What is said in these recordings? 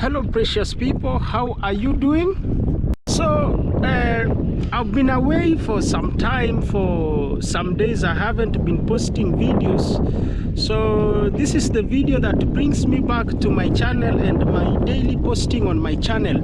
Hello precious people, how are you doing? So I've been away for some time, for some days I haven't been posting videos. So this is the video that brings me back to my channel and my daily posting on my channel.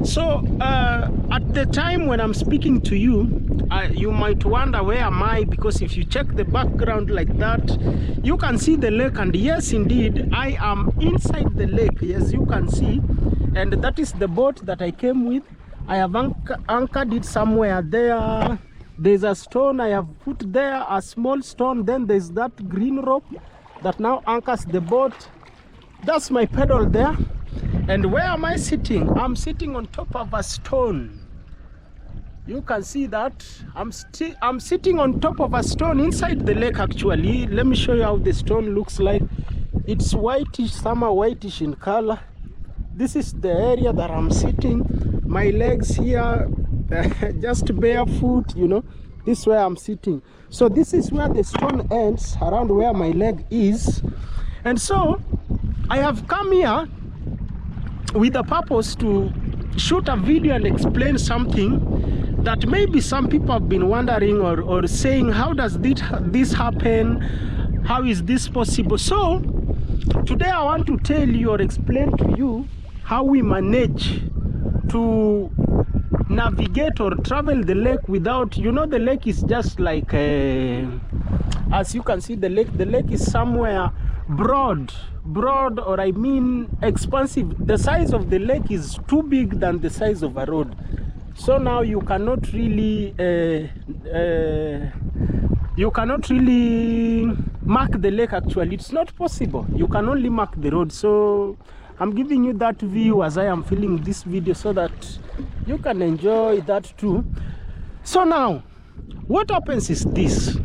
So at the time when I'm speaking to you, you might wonder where am I, because if you check the background like that, you can see the lake, and yes indeed I am inside the lake, as you can see, and that is the boat that I came with. I have anchored it somewhere there. There's a stone I have put there, a small stone, then there's that green rope that now anchors the boat. That's my pedal there. And where am I sitting? I'm sitting on top of a stone. You can see that I'm sitting on top of a stone inside the lake. Actually, let me show you how the stone looks like. It's whitish, somehow whitish in color. This is the area that I'm sitting. My legs here, just barefoot, you know. This is where I'm sitting. So this is where the stone ends, around where my leg is. And so I have come here with the purpose to shoot a video and explain something that maybe some people have been wondering or saying, how does this happen? How is this possible? So today I want to tell you or explain to you how we manage to navigate or travel the lake without, you know, the lake is just like as you can see, the lake is somewhere broad, or I mean expansive. The size of the lake is too big than the size of a road. So now you cannot really mark the lake. Actually, it's not possible. You can only mark the road. So I'm giving you that view as I am filming this video so that you can enjoy that too. So now what happens is this.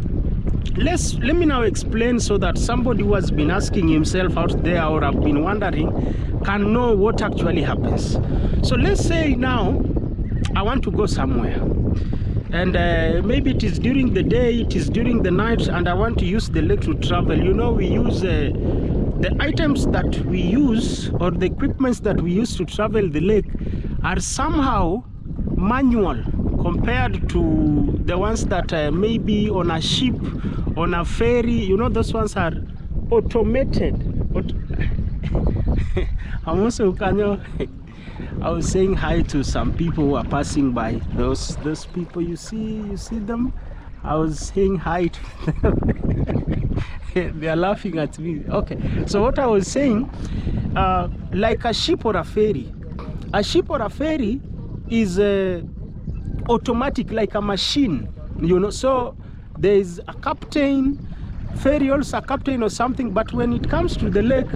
Let me now explain so that somebody who has been asking himself out there or have been wondering can know what actually happens. So let's say now I want to go somewhere, and maybe it is during the day, it is during the night, and I want to use the lake to travel. You know, we use the items that we use, or the equipments that we use to travel the lake, are somehow manual compared to the ones that may be on a ship, on a ferry. You know, those ones are automated. I'm also I was saying hi to some people who are passing by. Those people you see them. I was saying hi to them. They are laughing at me. Okay, so what I was saying, like a ship or a ferry. A ship or a ferry is automatic, like a machine, you know. So there is a captain. Ferry also a captain or something, but when it comes to the lake,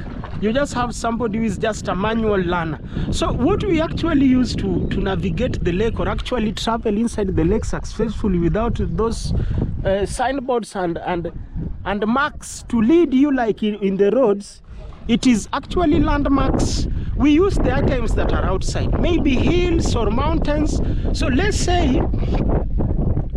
you just have somebody who is just a manual learner. So what we actually use to navigate the lake, or actually travel inside the lake successfully without those signboards and marks to lead you like in the roads, it is actually landmarks. We use the items that are outside, maybe hills or mountains. So let's say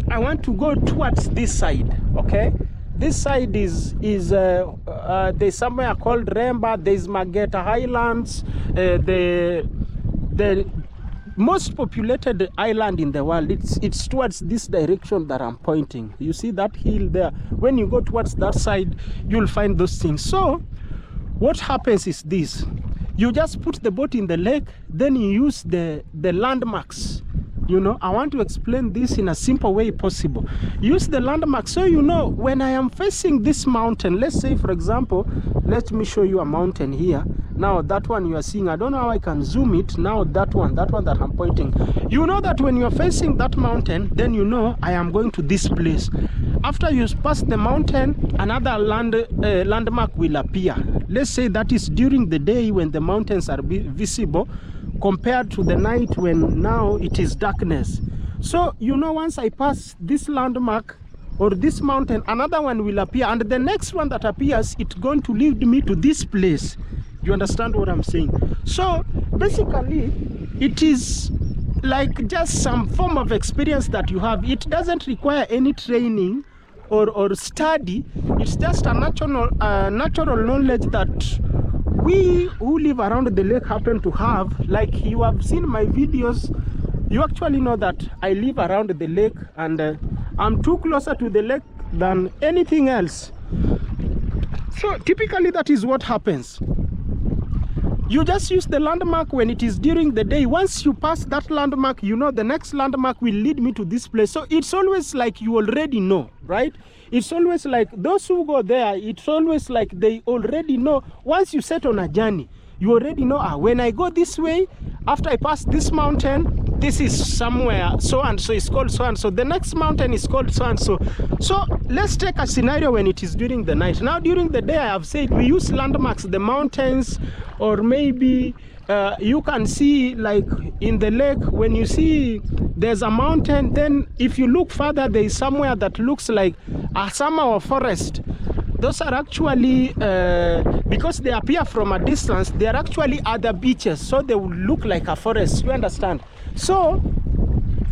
I want to go towards this side, okay? This side is there's somewhere called Remba, there's Mageta Highlands, the most populated island in the world. It's towards this direction that I'm pointing. You see that hill there? When you go towards that side, you'll find those things. So what happens is this: you just put the boat in the lake, then you use the landmarks. You know, I want to explain this in a simple way possible. Use the landmark, so you know when I am facing this mountain. Let's say, for example, let me show you a mountain here. Now that one you are seeing, I don't know how I can zoom it. Now that one that I'm pointing, you know that when you are facing that mountain, then you know I am going to this place. After you pass the mountain, another landmark will appear. Let's say that is during the day when the mountains are visible, compared to the night when now it is darkness. So you know, once I pass this landmark or this mountain, another one will appear, and the next one that appears, it's going to lead me to this place. You understand what I'm saying? So basically it is like just some form of experience that you have. It doesn't require any training or study. It's just a natural knowledge that we who live around the lake happen to have, like you have seen my videos, you actually know that I live around the lake, and I'm too closer to the lake than anything else. So typically that is what happens. You just use the landmark when it is during the day. Once you pass that landmark, you know the next landmark will lead me to this place. So it's always like you already know, right? It's always like those who go there, it's always like they already know. Once you set on a journey, you already know, when I go this way, after I pass this mountain, this is somewhere so and so, is called so and so, the next mountain is called so and so. So let's take a scenario when it is during the night. Now during the day, I have said we use landmarks, the mountains, or maybe you can see, like in the lake, when you see there's a mountain, then if you look further, there is somewhere that looks like a summer or forest. Those are actually, because they appear from a distance, they are actually other beaches, so they will look like a forest, you understand? So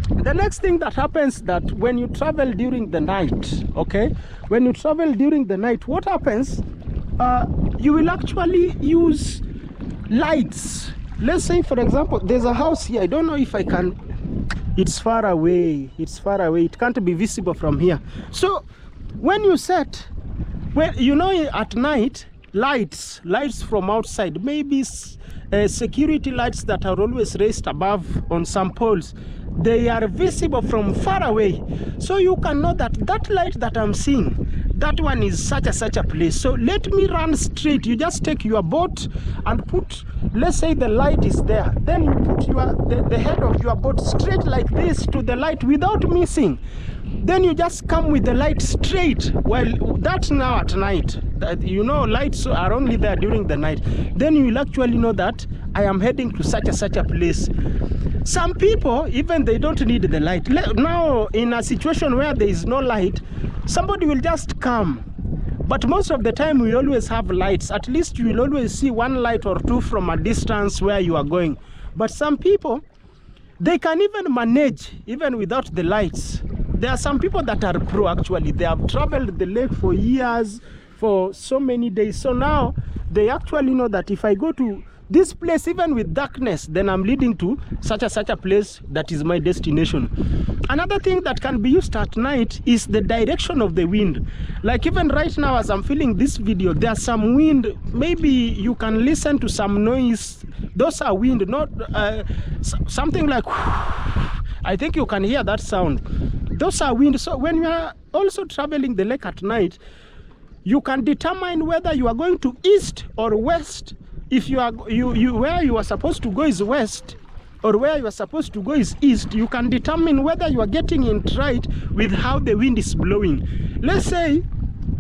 the next thing that happens, that when you travel during the night, okay, when you travel during the night, what happens, you will actually use lights. Let's say, for example, there's a house here. I don't know if I can, it's far away, it can't be visible from here. So when you set, well, you know, at night, lights from outside, maybe security lights that are always raised above on some poles, they are visible from far away. So you can know that that light that I'm seeing, that one is such a place. So let me run straight. You just take your boat and put, let's say the light is there, then you put the head of your boat straight like this to the light without missing. Then you just come with the light straight. Well, that's now at night. That, you know, lights are only there during the night. Then you will actually know that I am heading to such a place. Some people, even they don't need the light. Now, in a situation where there is no light, somebody will just come. But most of the time, we always have lights. At least you will always see one light or two from a distance where you are going. But some people, they can even manage even without the lights. There are some people that are pro, actually. They have traveled the lake for years, for so many days. So now they actually know that if I go to this place, even with darkness, then I'm leading to such a place that is my destination. Another thing that can be used at night is the direction of the wind. Like even right now, as I'm filming this video, there's some wind. Maybe you can listen to some noise. Those are wind, not something like, I think you can hear that sound. Those are wind. So when you are also traveling the lake at night, you can determine whether you are going to east or west. If you are where you are supposed to go is west, or where you are supposed to go is east, you can determine whether you are getting it right with how the wind is blowing. Let's say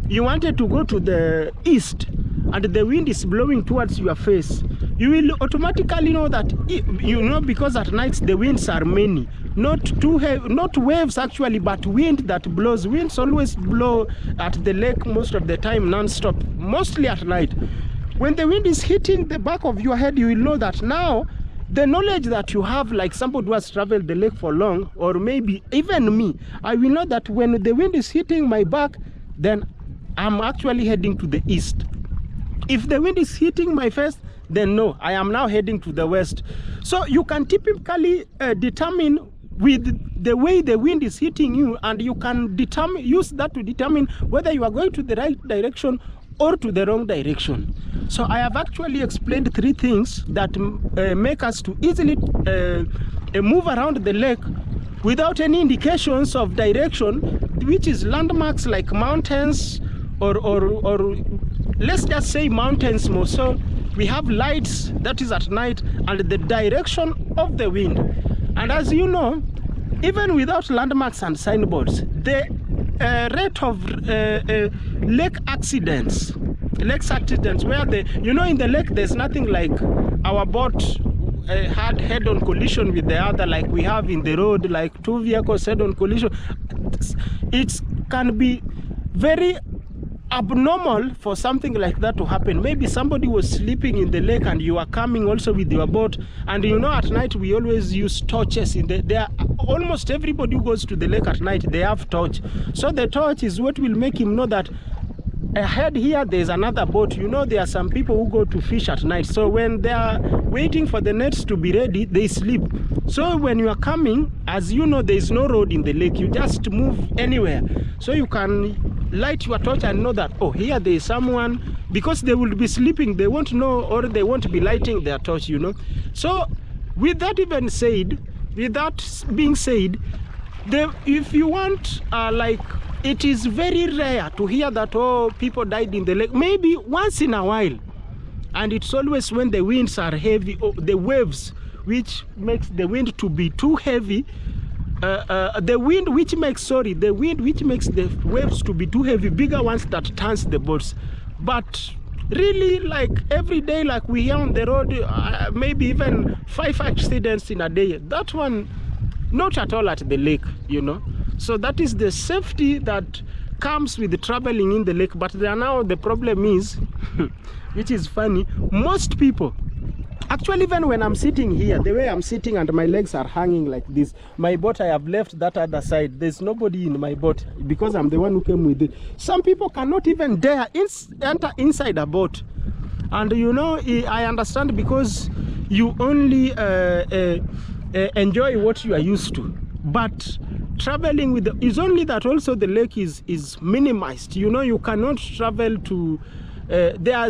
you wanted to go to the east and the wind is blowing towards your face. You will automatically know that, you know, because at night the winds are many. Not too heavy, not waves actually, but wind that blows. Winds always blow at the lake most of the time, non-stop, mostly at night. When the wind is hitting the back of your head, you will know that now the knowledge that you have, like somebody who has traveled the lake for long, or maybe even me, I will know that when the wind is hitting my back, then I'm actually heading to the east. If the wind is hitting my face, then no, I am now heading to the west. So you can typically determine with the way the wind is hitting you, and you can use that to determine whether you are going to the right direction or to the wrong direction. So I have actually explained 3 things that make us to easily move around the lake without any indications of direction, which is landmarks like mountains, or let's just say mountains more. So we have lights, that is at night, and the direction of the wind. And as you know, even without landmarks and signboards, the rate of lake accidents, where you know, in the lake there's nothing like our boat had head-on collision with the other, like we have in the road, like 2 vehicles head-on collision. It can be very abnormal for something like that to happen. Maybe somebody was sleeping in the lake and you are coming also with your boat, and you know, at night we always use torches. Almost everybody who goes to the lake at night, they have torch. So the torch is what will make him know that ahead here there's another boat. You know, there are some people who go to fish at night, so when they are waiting for the nets to be ready, they sleep. So when you are coming, as you know, there is no road in the lake. You just move anywhere, so you can light your torch and know that, oh, here there is someone, because they will be sleeping, they won't know, or they won't be lighting their torch, you know. So with that even said, with that being said, if you want, like, it is very rare to hear that, oh, people died in the lake. Maybe once in a while, and it's always when the winds are heavy, or the waves, which makes the wind to be too heavy. The wind which makes the waves to be too heavy, bigger ones that turns the boats. But really, like every day, like we hear on the road, maybe even 5 accidents in a day. That one, not at all at the lake, you know. So that is the safety that comes with traveling in the lake. But there now the problem is, which is funny, most people, actually, even when I'm sitting here, the way I'm sitting and my legs are hanging like this, my boat, I have left that other side. There's nobody in my boat because I'm the one who came with it. Some people cannot even dare enter inside a boat. And you know, I understand, because you only enjoy what you are used to. But traveling with is only that also the lake is minimized. You know, you cannot travel to there are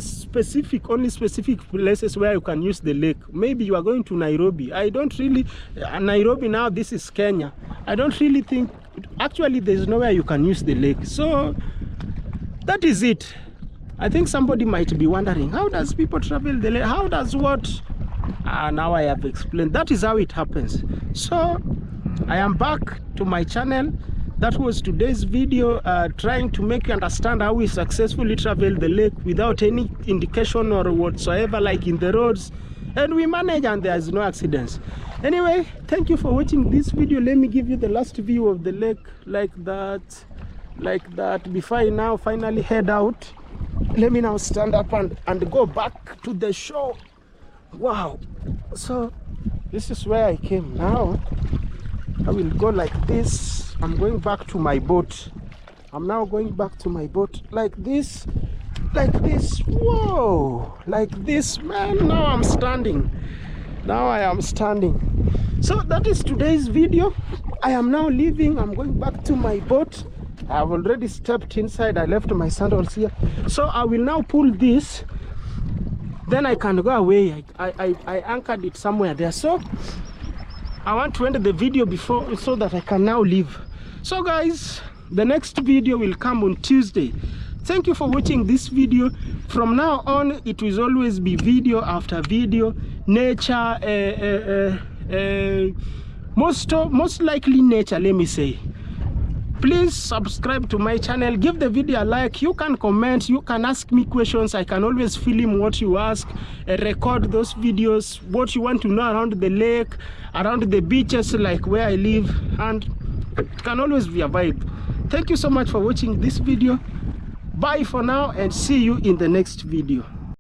only specific places where you can use the lake. Maybe you are going to Nairobi. I don't really, Nairobi now, this is Kenya. I don't really think, actually there's nowhere you can use the lake. So that is it. I think somebody might be wondering, how does people travel the lake? How does what? Now I have explained. That is how it happens. So I am back to my channel. That was today's video, trying to make you understand how we successfully travel the lake without any indication or whatsoever, like in the roads, and we manage and there is no accidents. Anyway, thank you for watching this video. Let me give you the last view of the lake, like that, before I now finally head out. Let me now stand up and go back to the shore. Wow, so this is where I came. Now I will go like this. I'm going back to my boat. I'm now going back to my boat like this, whoa, like this, man. Now I'm standing. Now I am standing. So that is today's video. I am now leaving. I'm going back to my boat. I've already stepped inside. I left my sandals here, so I will now pull this, then I can go away. I anchored it somewhere there, so I want to end the video before, so that I can now leave. So guys, the next video will come on Tuesday. Thank you for watching this video. From now on, it will always be video after video, nature, most likely nature, let me say. Please subscribe to my channel, give the video a like. You can comment, you can ask me questions. I can always film what you ask, record those videos, what you want to know around the lake, around the beaches, like where I live, and it can always be a vibe. Thank you so much for watching this video. Bye for now, and see you in the next video.